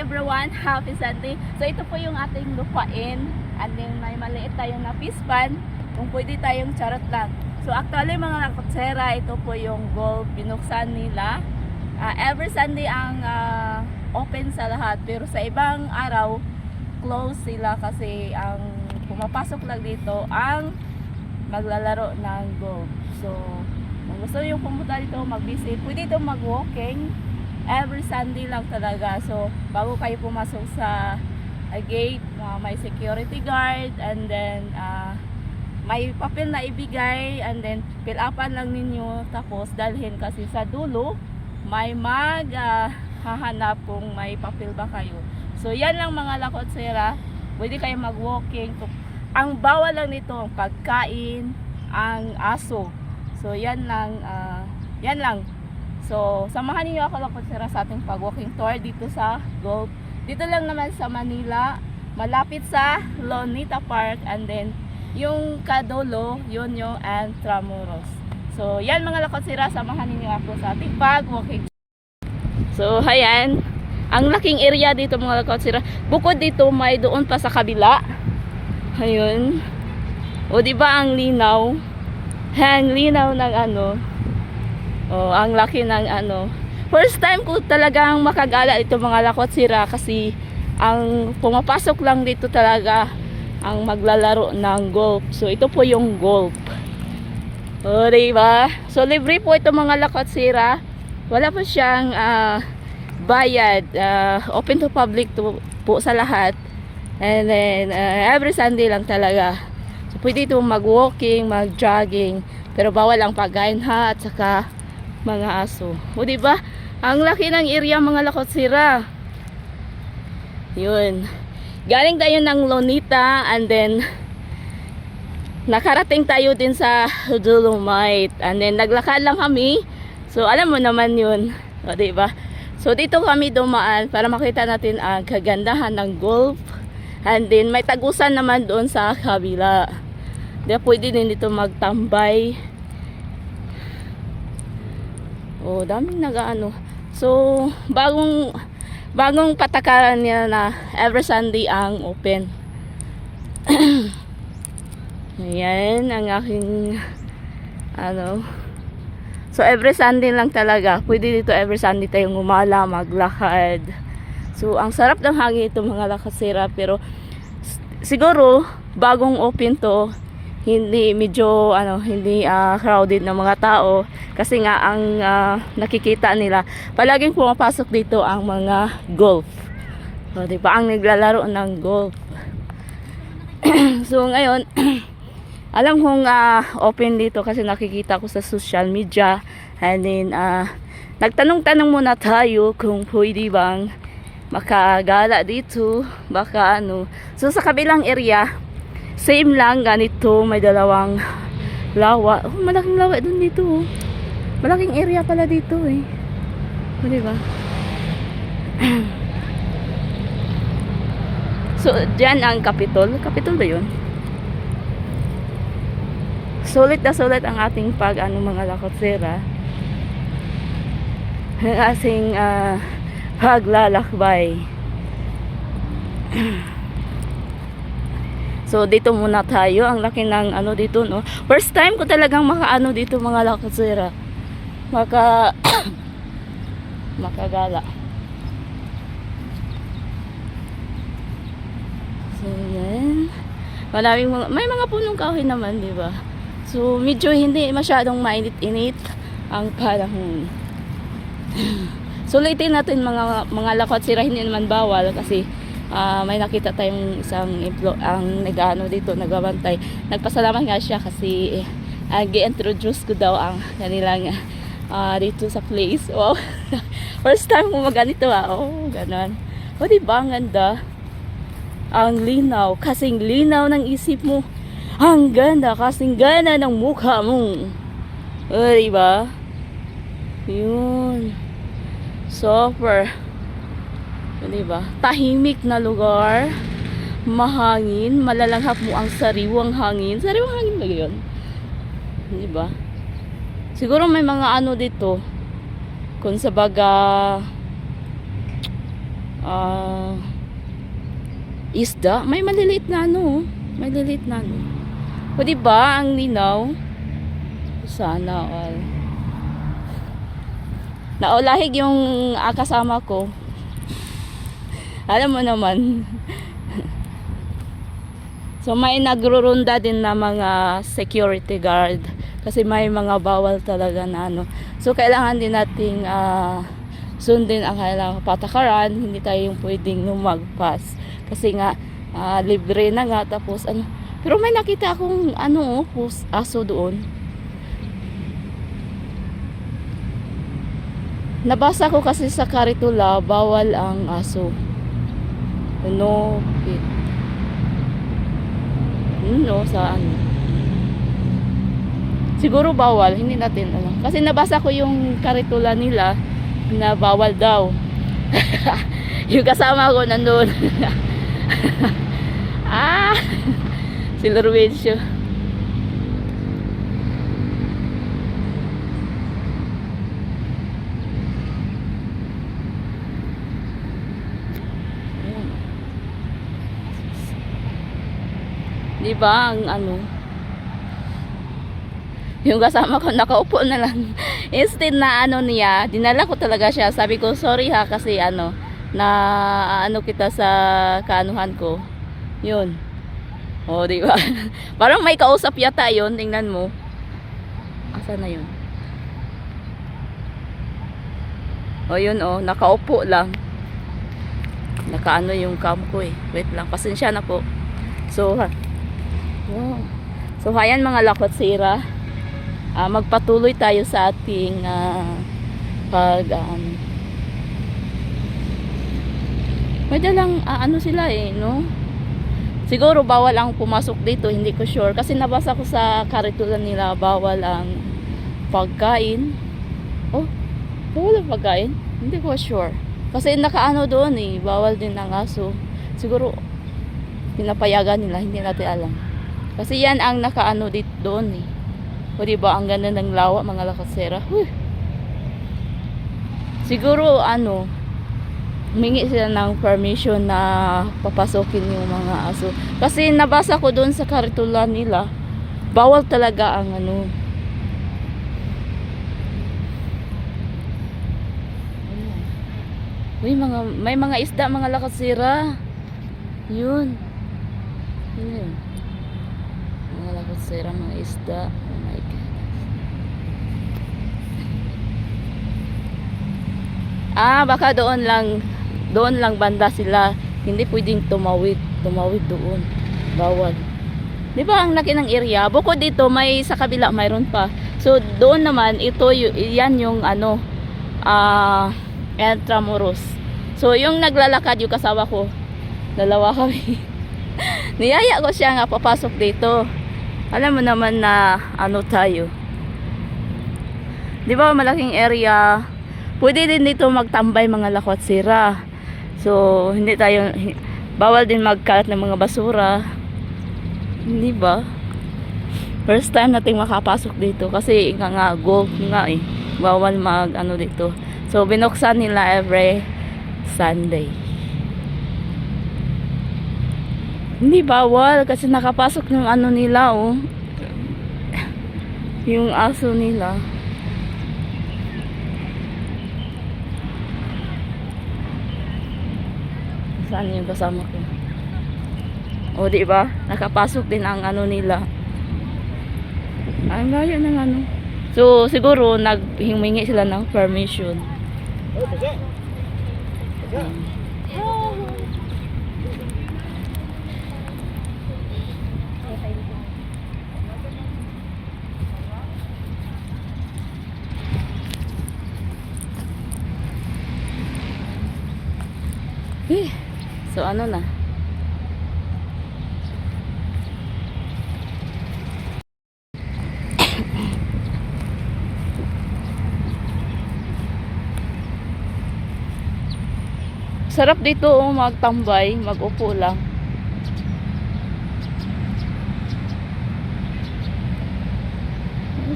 everyone, happy Sunday. So ito po yung ating lupain, and then may maliit tayong na fish pan, kung pwede tayong charot lang. So actually mga kakotsera, ito po yung gold binuksan nila. Every Sunday ang open sa lahat, pero sa ibang araw close sila kasi ang pumapasok lang dito ang maglalaro ng golf. So kung gusto yung pumunta dito mag-visit, pwede dito mag-walking. Every Sunday lang talaga. So bago kayo pumasok sa gate, may security guard, and then may papel na ibigay, and then fill upan lang ninyo, tapos dalhin kasi sa dulo may hahanap kung may papel ba kayo. So yan lang mga lakotsera, pwede kayo mag-walking. Ang bawal lang nito ang pagkain, ang aso. So yan lang, yan lang. So samahan niyo ako lakotsera sa ating pag-walking tour dito sa golf. Dito lang naman sa Manila, malapit sa Lonita Park, and then yung Kadolo, Yonyo, and Tramuros. So yan mga lakotsera, samahan niyo ako sa ating pag-walking. So ayan, ang laking area dito mga lakotsera. Bukod dito may doon pa sa kabila. Ayun. O di ba ang linaw? Ang linaw ng ano. Oh, ang laki ng ano. First time ko talagang makagala ito mga lakotsera kasi ang pumapasok lang dito talaga ang maglalaro ng golf. So ito po yung golf. Oh, diba? So libre po ito mga lakotsera. Wala po siyang bayad. Open to public po sa lahat. And then every Sunday lang talaga. So pwede ito mag-walking, mag-jogging. Pero bawal ang pagkain ha, at saka mga aso. O diba? Ang laki ng area mga lakotsera. Yun. Galing tayo ng Lonita, and then nakarating tayo din sa Dolomite, and then naglakad lang kami. So alam mo naman yun. O diba? So dito kami dumaan para makita natin ang kagandahan ng golf. And then may tagusan naman doon sa kabila. Diba pwede din dito magtambay. Oh, daming nagaano. So bagong patakaran niya na every Sunday ang open. Ayan ang aking ano. So every Sunday lang talaga. Pwede dito every Sunday tayong umala, maglakad. So ang sarap ng hangin ito mga lakotsera, pero siguro bagong open to, hindi medyo hindi crowded ng mga tao kasi nga ang nakikita nila palaging pumapasok dito ang mga golf. So, di ba ang naglalaro ng golf. So ngayon alam kong open dito kasi nakikita ko sa social media, and then nagtanong-tanong muna tayo kung pwede bang makagala dito, baka ano. So sa kabilang area same lang, ganito, may dalawang lawa. Oh, malaking lawa dun dito. Oh. Malaking area pala dito eh. O, diba? So, dyan ang Capitol. Capitol ba yun? Sulit na sulit ang ating mga lakotsera. Ang ating paglalakbay. So dito muna tayo. Ang laki ng dito, no. First time ko talagang makaano dito mga lakotsera. Makagala. So yan. May mga punong kahoy naman, di ba? So medyo hindi masyadong mainit-init ang panahon. So ulitin natin mga lakotsera, hindi naman bawal kasi may nakita tayong isang ang nag-ano dito, nagbabantay. Nagpasalamat nga siya kasi gi-introduce ko daw ang kanilang dito sa place. Wow. First time mo maganito oh, ganon. O diba, ang ganda. Ang linaw, kasing linaw ng isip mo. Ang ganda, kasing gana ng mukha mo. O diba? Yun. Super. Diba? Tahimik na lugar, mahangin, malalanghap mo ang sariwang hangin. Sariwang hangin ba yun? Diba? Siguro may mga dito, kung sa baga ah, isda. May maliliit na ano. Maliliit na ano. O diba, ang linaw. Sana all. Naulahig yung kasama ko. Alam mo naman. So may nagrurunda din na mga security guard. Kasi may mga bawal talaga na ano. So kailangan din nating sundin ang kailangan patakaran. Hindi tayo yung pwedeng lumagpas. Kasi nga, libre na nga. Tapos ano. Pero may nakita akong ano, aso doon. Nabasa ko kasi sa karitula, bawal ang aso. No pit. No, sa ano. Siguro bawal, hindi natin alam. Kasi nabasa ko yung karitula nila na bawal daw. Yung kasama ko nandun. Si Lorwencio. Diba ang ano, yung kasama ko nakaupo na lang. Instead na ano niya, dinala ko talaga siya. Sabi ko sorry ha kasi ano na ano kita sa kaanuhan ko. Yun. Oh, di ba? Parang may kausap yata yun. Tingnan mo. Asa na yun? Oh, yun oh. Nakaupo lang. Nakaano yung cam ko eh. Wait lang. Pasensya na po. So, wow. So, ayan mga lakot sira. Magpatuloy tayo sa ating may dalang ano sila eh, no? Siguro bawal ang pumasok dito, hindi ko sure. Kasi nabasa ko sa karitula nila, bawal ang pagkain. Oh, bawal ang pagkain? Hindi ko sure. Kasi nakaano doon eh, bawal din ang aso. Siguro, pinapayagan nila, hindi natin alam. Kasi yan ang nakaano dito doon eh. O diba, ang ganda ng lawa, mga lakasera. Siguro, ano, humingi sila ng permission na papasokin yung mga aso. Kasi nabasa ko doon sa karitula nila, bawal talaga ang ano. Uy, may mga isda, mga lakasira. Yun. Yun. Mga lakasira, mga isda. Oh my God. Baka doon lang banda sila. Hindi pwedeng tumawid doon. Bawal. Di ba ang laki ng area? Bukod dito, may sa kabila mayroon pa. So doon naman, yan yung ano, Intramuros. So yung naglalakad yung kasama ko, dalawa kami. Niyaya ko siya nga papasok dito. Alam mo naman na ano tayo. Di ba malaking area? Pwede din dito magtambay mga lakwat sira. So, hindi tayo, bawal din magkalat ng mga basura. Hindi ba? First time nating makapasok dito kasi nga go nga eh. Bawal mag ano dito. So, binuksan nila every Sunday. Hindi bawal kasi nakapasok ng ano nila oh. Yung aso nila. Saan yung kasama ko? O, di ba? Nakapasok din ang ano nila. Ang layo ng ano. So, siguro, naghimingi sila ng permission. Oh, basa. Basa. So, ano na? Sarap dito oh, magtambay, mag-upo lang.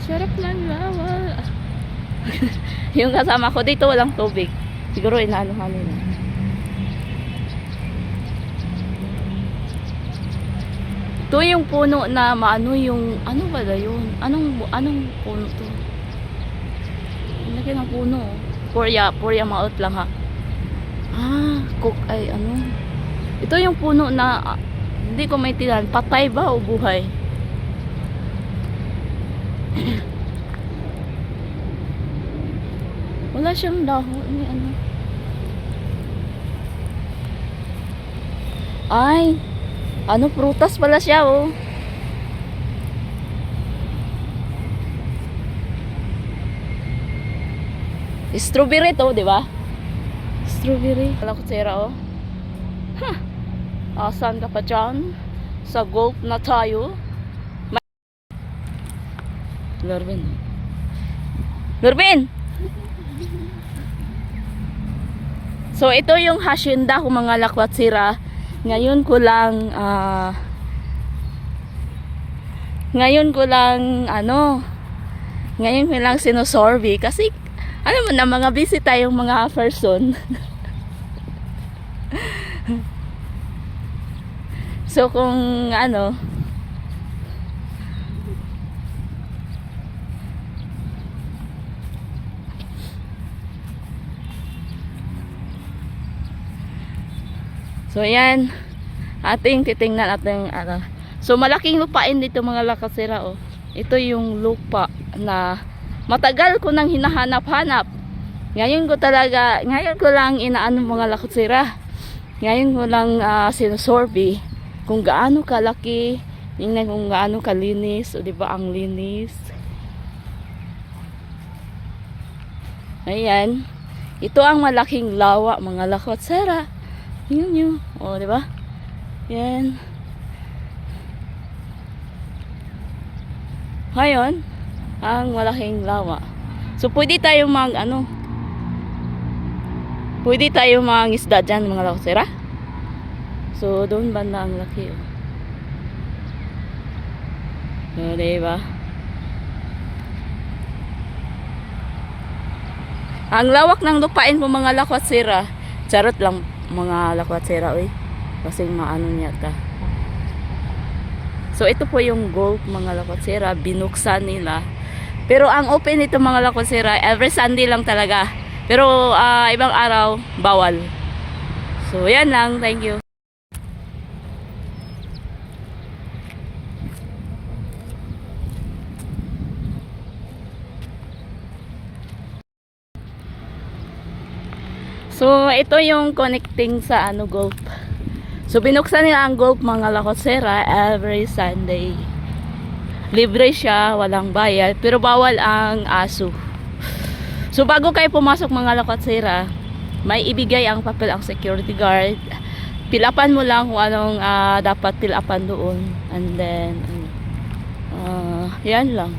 Sarap lang lawa. Yung kasama ko dito walang tubig. Siguro inaanohan nila. Ito yung puno na maano yung, ano ba yun? Anong puno to? Ang laki ng puno. Porya maot lang ha. Ay ano. Ito yung puno na, hindi ko maintindihan, patay ba o buhay? Wala siyang dahon. Ano? Ay, ano, prutas pala siya, oh. Strawberry to, di ba? Strawberry. Wala ko tsira, oh. Asan ka pa dyan? Sa golf na tayo. Norvin. Norvin! So, ito yung hacienda ko mga lakwatsira. Ngayon ko lang sinusorby kasi alam mo na mga busy tayong mga person. So kung ano, so yan, titingnan natin ano. So malaking lupain dito mga lakasira, oh. Ito yung lupa na matagal ko nang hinahanap-hanap. Ngayon ko lang inaano mga lakasira. Ngayon ko lang sinusorby kung gaano kalaki, tingnan kung gaano kalinis, o di ba ang linis. Ayan. Ito ang malaking lawa mga lakasira. Yun. O, di ba? Yan. Ngayon, ang malaking lawa. So, pwede tayong pwede tayong isda dyan, mga lakasira. So, doon banda ang laki, oh. So, di ba? Ang lawak ng lupain po mga lakasira. Charot lang mga lakwatsira, oy. Kasi maano niya ta. So ito po yung golf mga lakwatsira, binuksan nila. Pero ang open nito mga lakwatsira, every Sunday lang talaga. Pero ibang araw bawal. So yan lang, thank you. So, ito yung connecting sa golf. So, binuksan nila ang golf mga lakosera every Sunday. Libre siya, walang bayad, pero bawal ang aso. So, bago kayo pumasok mga lakosera, may ibigay ang papel ang security guard. Pilapan mo lang kung anong dapat pilapan doon. And then, yan lang.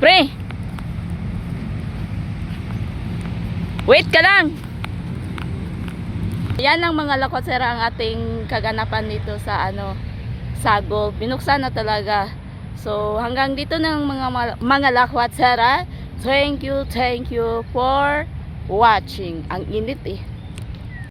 Pre! Wait ka lang! Yan ang mga lakwatsera ang ating kaganapan dito sa sa golf. Binuksan na talaga. So hanggang dito ng mga lakwatsera. Thank you for watching. Ang init eh.